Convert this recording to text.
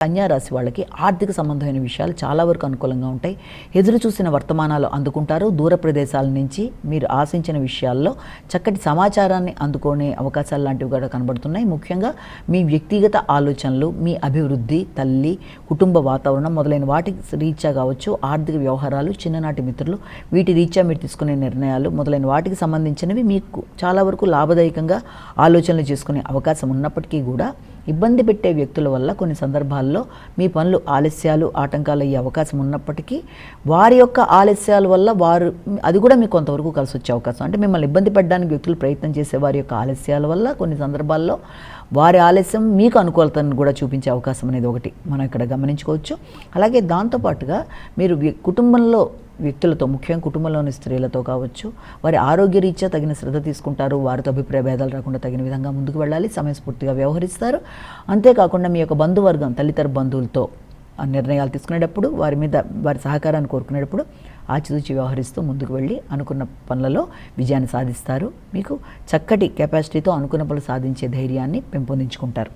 కన్యా రాశి వాళ్ళకి ఆర్థిక సంబంధమైన విషయాలు చాలా వరకు అనుకూలంగా ఉంటాయి. ఎదురు చూసిన వర్తమానాలు అందుకుంటారు. దూర ప్రదేశాల నుంచి మీరు ఆశించిన విషయాల్లో చక్కటి సమాచారాన్ని అందుకునే అవకాశాలు లాంటివి కూడా కనబడుతున్నాయి. ముఖ్యంగా మీ వ్యక్తిగత ఆలోచనలు, మీ అభివృద్ధి, తల్లి, కుటుంబ వాతావరణం మొదలైన వాటి రీత్యా కావచ్చు, ఆర్థిక వ్యవహారాలు, చిన్ననాటి మిత్రులు, వీటి రీత్యా మీరు తీసుకునే నిర్ణయాలు మొదలైన వాటికి సంబంధించినవి మీకు చాలా వరకు లాభదాయకంగా ఆలోచనలు చేసుకునే అవకాశం ఉన్నప్పటికీ కూడా ఇబ్బంది పెట్టే వ్యక్తుల వల్ల కొన్ని సందర్భాల్లో మీ పనులు ఆలస్యాలు, ఆటంకాలు అయ్యే అవకాశం ఉన్నప్పటికీ వారి యొక్క ఆలస్యాల వల్ల అది కూడా మీకు కొంతవరకు కలిసి వచ్చే అవకాశం, అంటే మిమ్మల్ని ఇబ్బంది పెట్టడానికి వ్యక్తులు ప్రయత్నం చేసే వారి యొక్క ఆలస్యాల వల్ల కొన్ని సందర్భాల్లో వారి ఆలస్యం మీకు అనుకూలతను కూడా చూపించే అవకాశం అనేది ఒకటి మనం ఇక్కడ గమనించుకోవచ్చు. అలాగే దాంతోపాటుగా మీరు కుటుంబంలో వ్యక్తులతో, ముఖ్యంగా కుటుంబంలోని స్త్రీలతో కావచ్చు, వారి ఆరోగ్యరీత్యా తగిన శ్రద్ధ తీసుకుంటారు. వారితో అభిప్రాయ భేదాలు రాకుండా తగిన విధంగా ముందుకు వెళ్ళాలి, సమయస్ఫూర్తిగా వ్యవహరిస్తారు. అంతేకాకుండా మీ యొక్క బంధువర్గం, తల్లితర బంధువులతో నిర్ణయాలు తీసుకునేటప్పుడు వారి సహకారాన్ని కోరుకునేటప్పుడు ఆచితూచి వ్యవహరిస్తూ ముందుకు వెళ్ళి అనుకున్న పనులలో విజయాన్ని సాధిస్తారు. మీకు చక్కటి కెపాసిటీతో అనుకున్న పనులు సాధించే ధైర్యాన్ని పెంపొందించుకుంటారు.